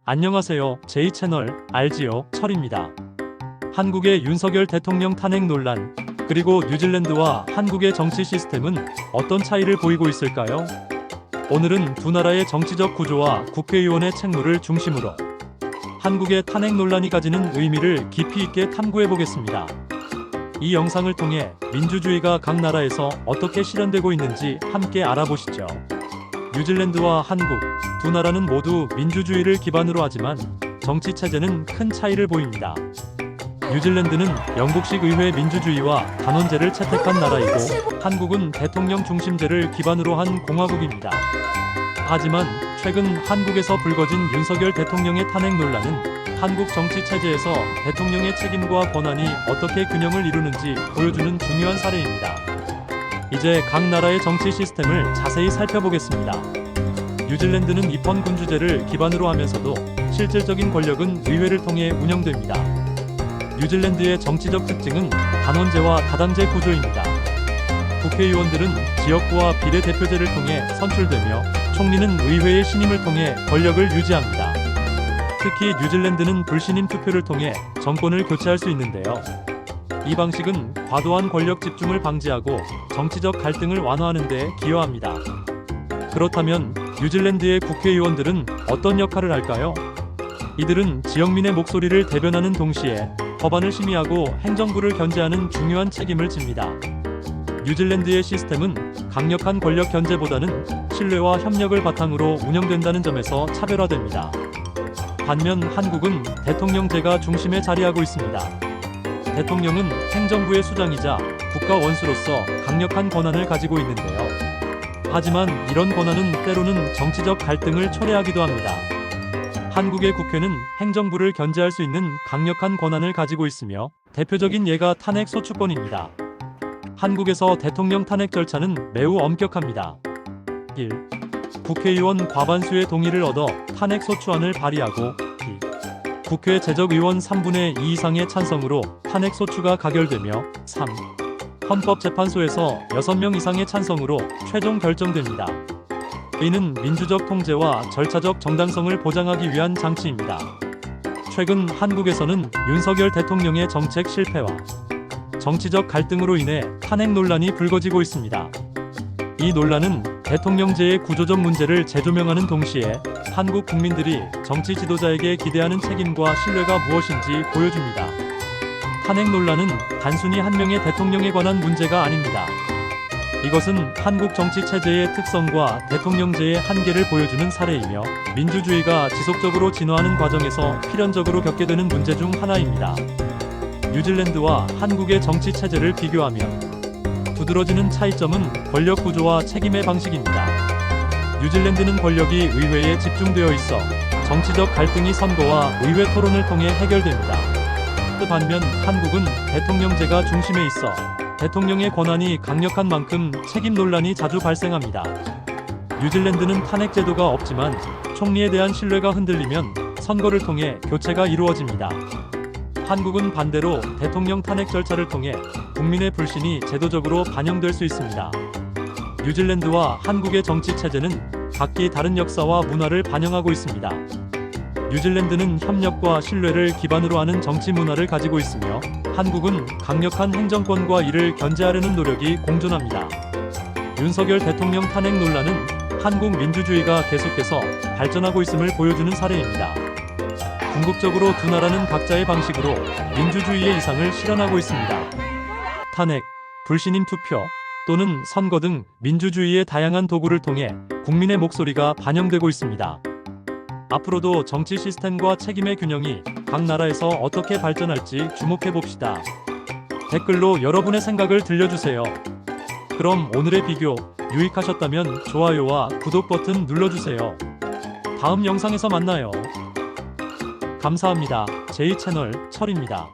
안녕하세요. J채널 알지요? 철입니다. 한국의 윤석열 대통령 탄핵 논란, 그리고 뉴질랜드와 한국의 정치 시스템은 어떤 차이를 보이고 있을까요? 오늘은 두 나라의 정치적 구조와 국회의원의 책무를 중심으로 한국의 탄핵 논란이 가지는 의미를 깊이 있게 탐구해 보겠습니다. 이 영상을 통해 민주주의가 각 나라에서 어떻게 실현되고 있는지 함께 알아보시죠. 뉴질랜드와 한국, 두 나라는 모두 민주주의를 기반으로 하지만 정치 체제는 큰 차이를 보입니다. 뉴질랜드는 영국식 의회 민주주의와 단원제를 채택한 나라이고, 한국은 대통령 중심제를 기반으로 한 공화국입니다. 하지만 최근 한국에서 불거진 윤석열 대통령의 탄핵 논란은 한국 정치 체제에서 대통령의 책임과 권한이 어떻게 균형을 이루는지 보여주는 중요한 사례입니다. 이제 각 나라의 정치 시스템을 자세히 살펴보겠습니다. 뉴질랜드는 입헌군주제를 기반으로 하면서도 실질적인 권력은 의회를 통해 운영됩니다. 뉴질랜드의 정치적 특징은 단원제와 다당제 구조입니다. 국회의원들은 지역구와 비례대표제를 통해 선출되며 총리는 의회의 신임을 통해 권력을 유지합니다. 특히 뉴질랜드는 불신임 투표를 통해 정권을 교체할 수 있는데요. 이 방식은 과도한 권력 집중을 방지하고 정치적 갈등을 완화하는 데 기여합니다. 그렇다면 뉴질랜드의 국회의원들은 어떤 역할을 할까요? 이들은 지역민의 목소리를 대변하는 동시에 법안을 심의하고 행정부를 견제하는 중요한 책임을 집니다. 뉴질랜드의 시스템은 강력한 권력 견제보다는 신뢰와 협력을 바탕으로 운영된다는 점에서 차별화됩니다. 반면 한국은 대통령제가 중심에 자리하고 있습니다. 대통령은 행정부의 수장이자 국가 원수로서 강력한 권한을 가지고 있는데요. 하지만 이런 권한은 때로는 정치적 갈등을 초래하기도 합니다. 한국의 국회는 행정부를 견제할 수 있는 강력한 권한을 가지고 있으며, 대표적인 예가 탄핵 소추권입니다. 한국에서 대통령 탄핵 절차는 매우 엄격합니다. 1. 국회의원 과반수의 동의를 얻어 탄핵 소추안을 발의하고, 2. 국회 제적의원 3분의 2 이상의 찬성으로 탄핵 소추가 가결되며, 3. 헌법재판소에서 6명 이상의 찬성으로 최종 결정됩니다. 이는 민주적 통제와 절차적 정당성을 보장하기 위한 장치입니다. 최근 한국에서는 윤석열 대통령의 정책 실패와 정치적 갈등으로 인해 탄핵 논란이 불거지고 있습니다. 이 논란은 대통령제의 구조적 문제를 재조명하는 동시에 한국 국민들이 정치 지도자에게 기대하는 책임과 신뢰가 무엇인지 보여줍니다. 탄핵 논란은 단순히 한 명의 대통령에 관한 문제가 아닙니다. 이것은 한국 정치 체제의 특성과 대통령제의 한계를 보여주는 사례이며, 민주주의가 지속적으로 진화하는 과정에서 필연적으로 겪게 되는 문제 중 하나입니다. 뉴질랜드와 한국의 정치 체제를 비교하면 두드러지는 차이점은 권력 구조와 책임의 방식입니다. 뉴질랜드는 권력이 의회에 집중되어 있어 정치적 갈등이 선거와 의회 토론을 통해 해결됩니다. 반면 한국은 대통령제가 중심에 있어 대통령의 권한이 강력한 만큼 책임 논란이 자주 발생합니다. 뉴질랜드는 탄핵 제도가 없지만 총리에 대한 신뢰가 흔들리면 선거를 통해 교체가 이루어집니다. 한국은 반대로 대통령 탄핵 절차를 통해 국민의 불신이 제도적으로 반영될 수 있습니다. 뉴질랜드와 한국의 정치 체제는 각기 다른 역사와 문화를 반영하고 있습니다. 뉴질랜드는 협력과 신뢰를 기반으로 하는 정치 문화를 가지고 있으며, 한국은 강력한 행정권과 이를 견제하려는 노력이 공존합니다. 윤석열 대통령 탄핵 논란은 한국 민주주의가 계속해서 발전하고 있음을 보여주는 사례입니다. 궁극적으로 두 나라는 각자의 방식으로 민주주의의 이상을 실현하고 있습니다. 탄핵, 불신임 투표 또는 선거 등 민주주의의 다양한 도구를 통해 국민의 목소리가 반영되고 있습니다. 앞으로도 정치 시스템과 책임의 균형이 각 나라에서 어떻게 발전할지 주목해봅시다. 댓글로 여러분의 생각을 들려주세요. 그럼 오늘의 비교 유익하셨다면 좋아요와 구독 버튼 눌러주세요. 다음 영상에서 만나요. 감사합니다. J채널 철입니다.